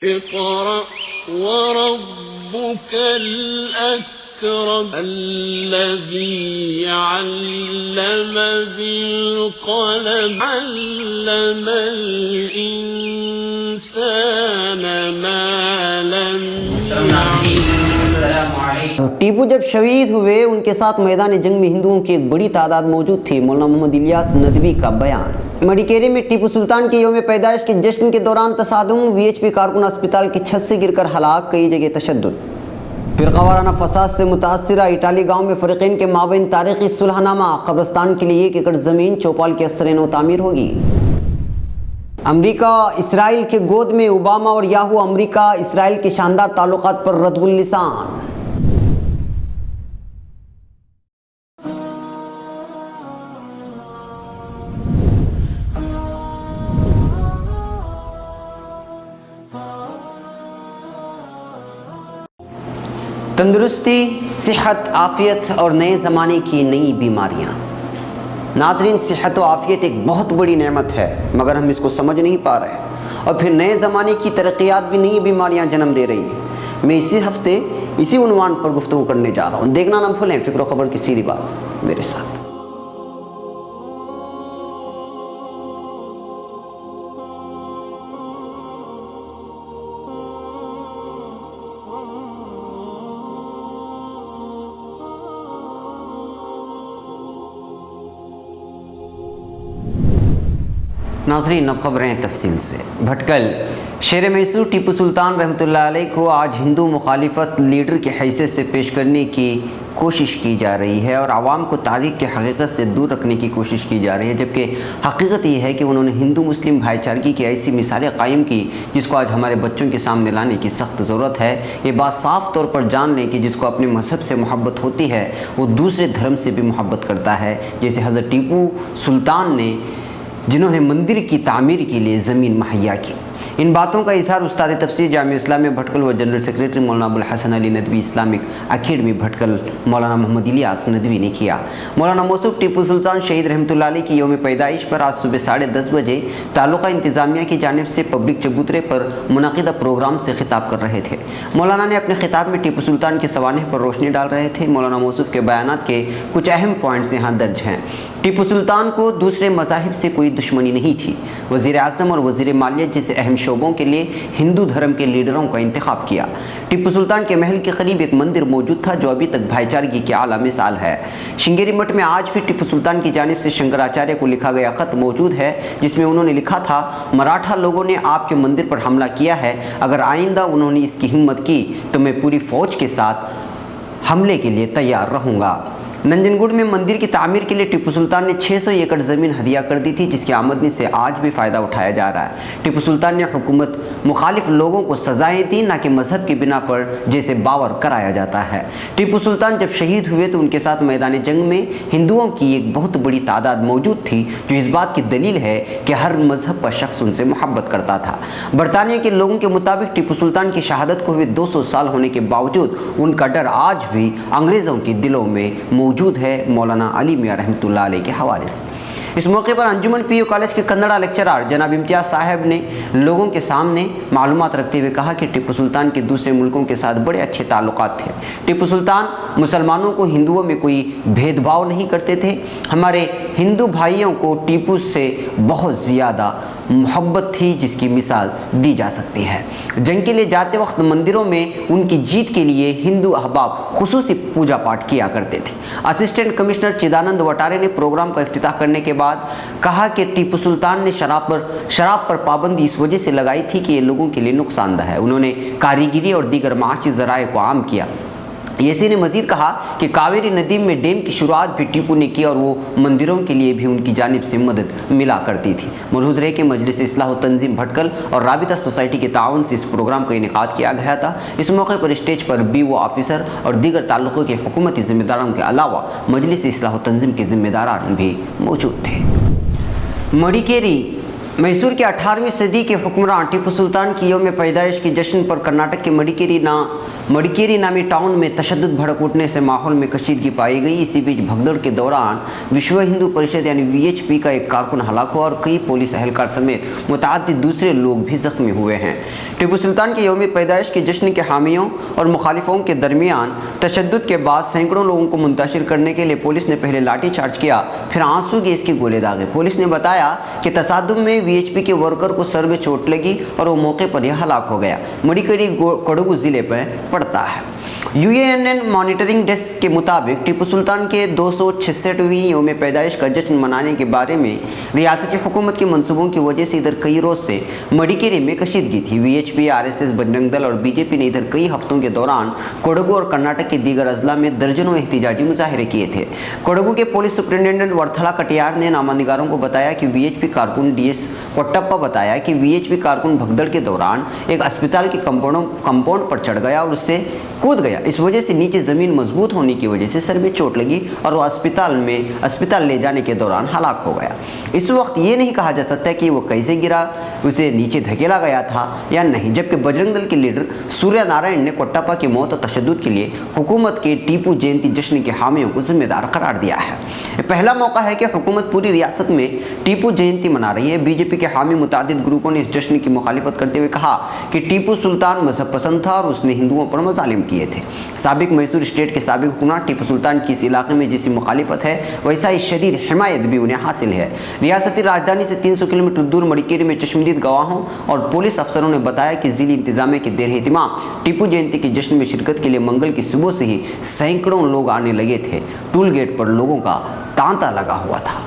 اقرأ وربك الأكرم الذي علم بالقلم علم الإنسان ما لم يعلم. ٹیپو جب شہید ہوئے ان کے ساتھ میدان جنگ میں ہندوؤں کی ایک بڑی تعداد موجود تھی. مولانا محمد الیاس ندوی کا بیان. مڈیکیری میں ٹیپو سلطان کے یوم پیدائش کے جشن کے دوران تصادم. وی ایچ پی کارکن اسپتال کی چھت سے گر کر ہلاک. کئی جگہ تشدد. فرقہ وارانہ فساد سے متاثرہ اٹالی گاؤں میں فریقین کے مابین تاریخی صلح نامہ. قبرستان کے لیے 1 ایکڑ زمین چوپال کے اثر نو تعمیر ہوگی. امریکہ اسرائیل کے گود میں. اوباما اور یاہو امریکہ اسرائیل کے شاندار تعلقات پر رد اللسان. تندرستی، صحت، عافیت اور نئے زمانے کی نئی بیماریاں. ناظرین، صحت و عافیت ایک بہت بڑی نعمت ہے مگر ہم اس کو سمجھ نہیں پا رہے، اور پھر نئے زمانے کی ترقیات بھی نئی بیماریاں جنم دے رہی ہیں. میں اسی ہفتے اسی عنوان پر گفتگو کرنے جا رہا ہوں. دیکھنا نہ بھولیں فکر و خبر کی سیدھی بات میرے ساتھ. ناظرین، اب خبریں تفصیل سے. بھٹکل شیر میسور ٹیپو سلطان رحمۃ اللہ علیہ کو آج ہندو مخالفت لیڈر کی حیثیت سے پیش کرنے کی کوشش کی جا رہی ہے اور عوام کو تاریخ کی حقیقت سے دور رکھنے کی کوشش کی جا رہی ہے، جبکہ حقیقت یہ ہے کہ انہوں نے ہندو مسلم بھائی چارگی کی ایسی مثالیں قائم کی جس کو آج ہمارے بچوں کے سامنے لانے کی سخت ضرورت ہے. یہ بات صاف طور پر جان لیں کہ جس کو اپنے مذہب سے محبت ہوتی ہے وہ دوسرے دھرم سے بھی محبت کرتا ہے. جیسے حضرت ٹیپو سلطان نے، جنہوں نے مندر کی تعمیر کے لیے زمین مہیا کی. ان باتوں کا اظہار استاد تفسیر جامعہ اسلامیہ بھٹکل و جنرل سیکریٹری مولانا ابوالحسن علی ندوی اسلامک اکیڈمی بھٹکل مولانا محمد الیاس ندوی نے کیا. مولانا موصوف ٹیپو سلطان شہید رحمۃ اللہ علیہ کی یوم پیدائش پر آج صبح 10:30 بجے تعلقہ انتظامیہ کی جانب سے پبلک چبوترے پر منعقدہ پروگرام سے خطاب کر رہے تھے. مولانا نے اپنے خطاب میں ٹیپو سلطان کے سوانح پر روشنی ڈال رہے تھے. مولانا موصوف کے بیانات کے کچھ اہم پوائنٹس یہاں درج ہیں. ٹیپو سلطان کو دوسرے مذاہب سے کوئی دشمنی نہیں تھی. وزیر اعظم اور وزیر مالیہ جیسے اہم شعبوں کے لیے ہندو دھرم کے لیڈروں کا انتخاب کیا. ٹیپو سلطان کے محل کے قریب ایک مندر موجود تھا جو ابھی تک بھائی چارگی کی اعلیٰ مثال ہے. شنگیری مٹھ میں آج بھی ٹیپو سلطان کی جانب سے شنکراچاریہ کو لکھا گیا خط موجود ہے جس میں انہوں نے لکھا تھا: مراٹھا لوگوں نے آپ کے مندر پر حملہ کیا ہے. اگر آئندہ انہوں نے اس کی ہمت کی تو میں پوری فوج کے ساتھ حملے کے لیے تیار رہوں گا. ننجن گڑھ میں مندر کی تعمیر کے لیے ٹیپو سلطان نے 600 ایکڑ زمین ہدیہ کر دی تھی جس کی آمدنی سے آج بھی فائدہ اٹھایا جا رہا ہے. ٹیپو سلطان نے حکومت مخالف لوگوں کو سزائیں دیں نہ کہ مذہب کی بنا پر جیسے باور کرایا جاتا ہے. ٹیپو سلطان جب شہید ہوئے تو ان کے ساتھ میدان جنگ میں ہندوؤں کی ایک بہت بڑی تعداد موجود تھی جو اس بات کی دلیل ہے کہ ہر مذہب کا شخص ان سے محبت کرتا تھا. برطانیہ کے لوگوں کے مطابق ٹیپو سلطان کی شہادت کو ہوئے 200 سال ہونے کے باوجود ان کا ڈر آج بھی انگریزوں کے دلوں میں موجود ہے. مولانا علی میاں رحمۃ اللہ علیہ کے حوالے سے اس موقع پر انجمن پی یو کالج کے کنڑا لیکچرار جناب امتیاز صاحب نے لوگوں کے سامنے معلومات رکھتے ہوئے کہا کہ ٹیپو سلطان کے دوسرے ملکوں کے ساتھ بڑے اچھے تعلقات تھے. ٹیپو سلطان مسلمانوں کو ہندوؤں میں کوئی بھید بھاؤ نہیں کرتے تھے. ہمارے ہندو بھائیوں کو ٹیپو سے بہت زیادہ محبت تھی جس کی مثال دی جا سکتی ہے. جنگ کے لیے جاتے وقت مندروں میں ان کی جیت کے لیے ہندو احباب خصوصی پوجا پاٹ کیا کرتے تھے. اسسٹنٹ کمشنر چدانند وٹارے نے پروگرام کا افتتاح کرنے کے بعد کہا کہ ٹیپو سلطان نے شراب پر پابندی اس وجہ سے لگائی تھی کہ یہ لوگوں کے لیے نقصان دہ ہے. انہوں نے کاریگری اور دیگر معاشی ذرائع کو عام کیا. یسی نے مزید کہا کہ کاویری ندی میں ڈیم کی شروعات بھی ٹیپو نے کی اور وہ مندروں کے لیے بھی ان کی جانب سے مدد ملا کرتی تھی. ملحوظ رہے کہ مجلس اصلاح و تنظیم بھٹکل اور رابطہ سوسائٹی کے تعاون سے اس پروگرام کا انعقاد کیا گیا تھا. اس موقع پر اسٹیج پر BO آفیسر اور دیگر تعلقوں کے حکومتی ذمہ داروں کے علاوہ مجلس اصلاح و تنظیم کے ذمہ داران بھی موجود تھے. مڈیکیری मैसूर के 18वीं सदी के हुक्मरान टीपू सुल्तान की यौम पैदाइश की जश्न पर कर्नाटक के मडिकेरी नामी टाउन में तशद्दुद भड़क उठने से माहौल में कशीदगी पाई गई। इसी बीच भगदड़ के दौरान विश्व हिंदू परिषद यानी VHP का एक कारकुन हलाक हुआ और कई पुलिस एहलकार समेत मुतअद्दिद दूसरे लोग भी जख्मी हुए हैं। टीपू सुल्तान की यौम पैदाइश के जश्न के हामियों और मुखालिफों के दरमियान तशद्दुद के बाद सैकड़ों लोगों को मुंतशिर करने के लिए पुलिस ने पहले लाठी चार्ज किया, फिर आंसू गैस के गोले दागे। पुलिस ने बताया कि तसादुम में VHP के वर्कर को सर में चोट लगी और वो मौके पर ही हलाक हो गया। मडिकेरी कोडगु जिले पर पड़ता है। UANN मॉनिटरिंग डेस्क के मुताबिक टीपू सुल्तान के 266वीं यौम पैदाइश का जश्न मनाने के बारे में रियासती हुकूमत के मंसूबों की वजह से इधर कई रोज से मडिकेरी में कशीदगी थी। VHP, RSS, बजरंग दल और BJP ने इधर कई हफ्तों के दौरान कोडगु और कर्नाटक के दीगर अजला में दर्जनों एहतिजाजी मुजाहरे किए थे। कोडगु के पुलिस सुपरिटेंडेंट वर्थला कटियार ने नामानिगारों को बताया कि VHP कारकुन DS कोट्टप्पा बताया कि VHP कारकुन भगदड़ के दौरान एक अस्पताल के कंपाउंड पर चढ़ गया और उससे कूद गया। इस वजह से नीचे ज़मीन मजबूत होने की वजह से सर में चोट लगी और वो अस्पताल ले जाने के दौरान हलाक हो गया। इस वक्त ये नहीं कहा जा सकता कि वो कैसे गिरा, उसे नीचे धकेला गया था या नहीं। जबकि बजरंग दल के लीडर सूर्य नारायण ने कोट्टप्पा की मौत और तशद्दुद के लिए हुकूमत के टीपू जयंती जश्न के हामियों को जिम्मेदार करार दिया है। पहला मौका है कि हुकूमत पूरी रियासत में टीपू जयंती मना रही है। BJP के हामी मुतादिद ग्रुपों ने इस जश्न की मुखालिफत करते हुए कहा कि टीपू सुल्तान मजहब पसंद था और उसने हिंदुओं पर मजालिम किए थे। साबिक मैसूर स्टेट के साबिक हुक्मरान टीपू सुल्तान की इस इलाके में जैसी मुखालिफत है वैसा ही शदीद हिमायत भी उन्हें हासिल है। रियासती राजधानी से 300 किलोमीटर दूर मडिकेरी में चश्मदीद गवाहों और पुलिस अफसरों ने बताया कि जिली इंतजामिया के देर एहतिमाम टीपू जयंती के जश्न में शिरकत के लिए मंगल की सुबह से ही सैकड़ों लोग आने लगे थे। टूल गेट पर लोगों का तांता लगा हुआ था।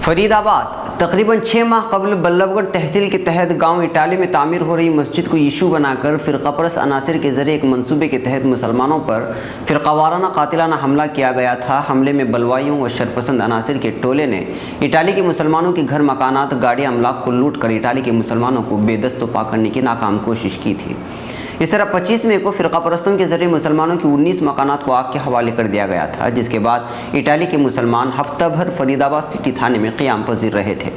फरीदाबाद तकरीबन 6 माह कबल बल्लभगढ़ तहसील के तहत गांव इटाली में तामीर हो रही मस्जिद को इशू बनाकर फ़िरक़ापरस्त अनासिर के ज़रिए एक मंसूबे के तहत मुसलमानों पर फ़िरक़ावाराना कातिलाना हमला किया गया था। हमले में बलवाइयों व शरपसंद अनासिर के टोले ने इटाली के मुसलमानों के घर, मकानात, गाड़ी, अमलाक को लूट कर इटाली के मुसलमानों को बेदस्त पा करने की नाकाम कोशिश की थी। इस तरह 25 मई को फ़िरक़ापरस्तों के ज़रिए मुसलमानों की 19 मकानात को आग के हवाले कर दिया गया था, जिसके बाद इटाली के मुसलमान हफ्ता भर फरीदाबाद सिटी थाने में क़याम पजीर रहे थे।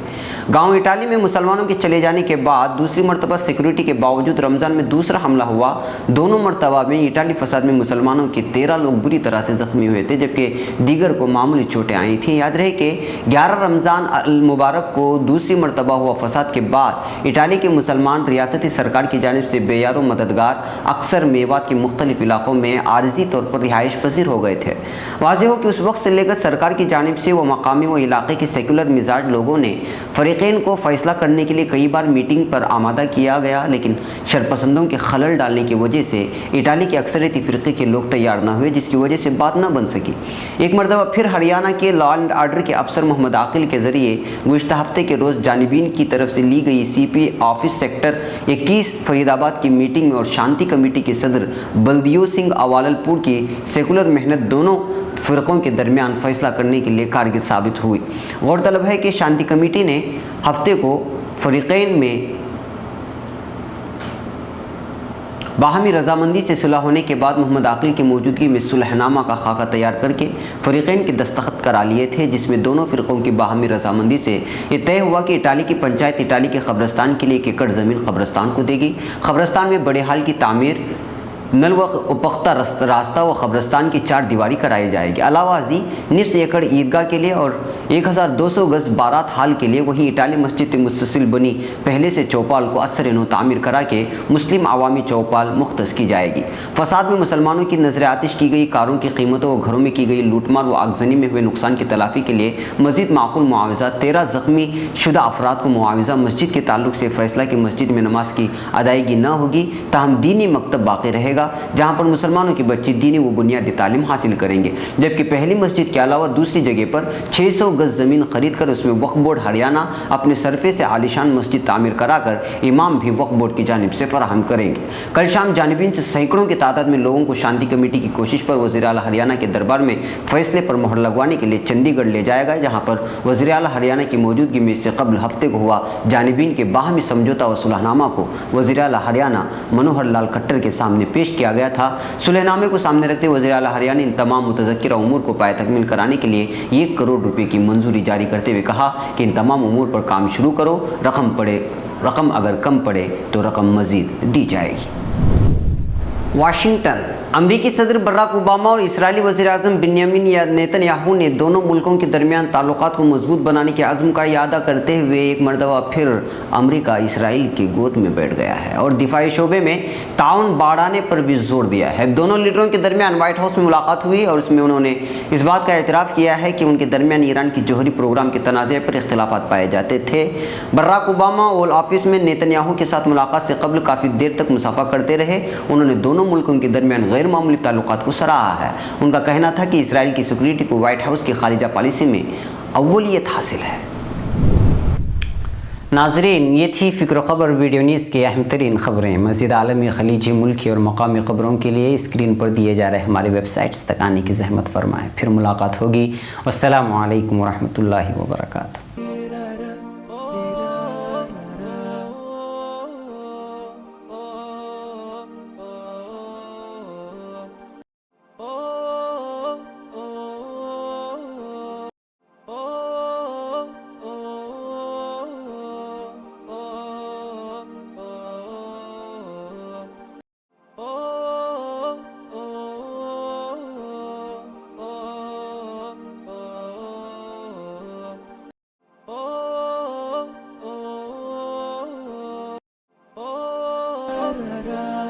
गांव इटाली में मुसलमानों के चले जाने के बाद दूसरी मरतबा सिक्योरिटी के बावजूद रमज़ान में दूसरा हमला हुआ। दोनों मरतबा में इटाली फसाद में मुसलमानों के 13 लोग बुरी तरह से ज़ख्मी हुए थे, जबकि दीगर को मामूली चोटें आई थीं। याद रहे कि 11 रमज़ान अल मुबारक को दूसरी मरतबा हुआ फसाद के बाद इटाली के मुसलमान रियासती सरकार की जानिब से बेयारो मददगार अक्सर मेवात के मुख्तलिफ इलाकों में आर्जी तौर पर रिहाइश पजीर हो गए थे। वाज़ेह हो कि उस वक्त से लेकर सरकार की जानिब से व मकामी व इलाके के सेकुलर मिजाज लोगों ने फ़रीक़ैन को फ़ैसला करने के लिए कई बार मीटिंग पर आमादा किया गया, लेकिन शरपसंदों के खलल डालने की वजह से इटाली के अक्सरियती फ़िरक़े के लोग तैयार न हुए, जिसकी वजह से बात न बन सकी। एक मरतबा फिर हरियाणा के लॉ एंड आर्डर के अफसर मोहम्मद आकिल के ज़रिए गुज़िश्ता हफ्ते के रोज़ जानिबीन की तरफ से ली गई CP ऑफिस सेक्टर 21 फरीदाबाद की मीटिंग में और शांति कमेटी के सदर बलदियो सिंह अवाललपुर की सेकुलर मेहनत दोनों फ़िरक़ों के दरमियान फ़ैसला करने के लिए कारगर साबित हुई। गौरतलब है कि शांति कमेटी ने हफ्ते को फ़रीक़ैन में बाहमी रजामंदी से सुलह होने के बाद मोहम्मद आकिल की मौजूदगी में सुलहनामा का खाका तैयार करके फ़रीक़ैन के दस्तखत करा लिए थे, जिसमें दोनों फ़िरक़ों की बाहमी रजामंदी से ये तय हुआ कि इटाली की पंचायत इटाली के कब्रस्तान के लिए 1 एकड़ ज़मीन कब्रस्तान को देगी। कब्रस्तान में बड़े हाल की तामीर, नल व पुख्ता रास्ता व कब्रस्तान की 4 दीवारी कराई जाएगी। अलावा निफ्स एकड़ ईदगाह के लिए और 1200 गज़ बारात हाल के लिए वहीं इटाली मस्जिद मुस्तसिल बनी पहले से चौपाल को असर नो तामीर करा के मुस्लिम आवामी चौपाल मुख्तस की जाएगी। फसाद में मुसलमानों की नजर आतिश की गई, कारों की कीमतों व घरों में की गई लूटमार व आगजनी में हुए नुकसान की तलाफ़ी के लिए मज़ीद माकूल मुआवजा, 13 ज़ख्मी शुदा अफराद को मुआवजा। मस्जिद के ताल्लुक से फ़ैसला कि मस्जिद में नमाज की अदायगी न होगी, ताहम दीनी मकतब बाकी रहेगा जहाँ पर मुसलमानों के बच्चे दीनी व बुनियादी तालीम हासिल करेंगे। जबकि पहली मस्जिद के अलावा दूसरी जगह पर 600 गज़ ज़मीन खरीद कर उसमें वक्फ बोर्ड हरियाणा अपने सरफे से आलिशान मस्जिद तामीर कराकर इमाम भी वक्फ बोर्ड की जानिब से फराहम करेंगे। कल शाम जानिबीन से सैकड़ों की तादाद में लोगों को शांति कमेटी की कोशिश पर वज़ीर आला हरियाणा के दरबार में फैसले पर मोहर लगवाने के लिए चंडीगढ़ ले जाया गया, जहाँ पर वज़ीर आला हरियाणा की मौजूदगी में इससे कबल हफ्ते को हुआ जानिबीन के बाहमी समझौता व सुलहनामा को वज़ीर आला हरियाणा मनोहर लाल खट्टर के सामने पेश पेश किया गया था। सुलहनामे को सामने रखते वज़ीर आला हरियाणा ने इन तमाम मुतज़क्किरा उमूर को पाए तकमील कराने के लिए 1 करोड़ रुपए की मंजूरी जारी करते हुए कहा कि इन तमाम उमूर पर काम शुरू करो, रकम अगर कम पड़े तो रकम मज़ीद दी जाएगी। वाशिंगटन। अमरीकी सदर बराक ओबामा और इस्राएली वज़ीर-ए-आज़म बिन्यामिन नेतन्याहू ने दोनों मुल्कों के दरमियान ताल्लुकात को मजबूत बनाने के आज़म का इरादा करते हुए एक मरतबा फिर अमरीका इसराइल की गोद में बैठ गया है और दिफाई शोबे में ताउन बढ़ाने पर भी जोर दिया है। दोनों लीडरों के दरमियान व्हाइट हाउस में मुलाकात हुई और उसमें उन्होंने इस बात का एतराफ़ किया है कि उनके दरमियान ईरान की जौहरी प्रोग्राम के तनाज़े पर इख्तिलाफ़ात पाए जाते थे। बराक ओबामा ओवल ऑफिस में नेतन्याहू के साथ मुलाकात से कबल काफ़ी देर तक मुसाफा करते रहे। उन्होंने दोनों मुल्कों के दरमियान गैर मामूली ताल्लुकात को सराहा है। उनका कहना था कि इसराइल की सिक्योरिटी को व्हाइट हाउस की खारिजा पॉलिसी में अव्वलियत हासिल है। नाज़रीन, ये थी फ़िक्र ख़बर वीडियो न्यूज़ की अहम तरीन ख़बरें। मज़ीद आलमी, ख़लीजी, मुल्की और मकामी ख़बरों के लिए स्क्रीन पर दिए जा रहे हमारे वेबसाइट्स तक आने की ज़हमत फरमाएँ। फिर मुलाकात होगी। अस्सलामु अलैकुम वरहमतुल्लाहि वबरकातुहू। ra ra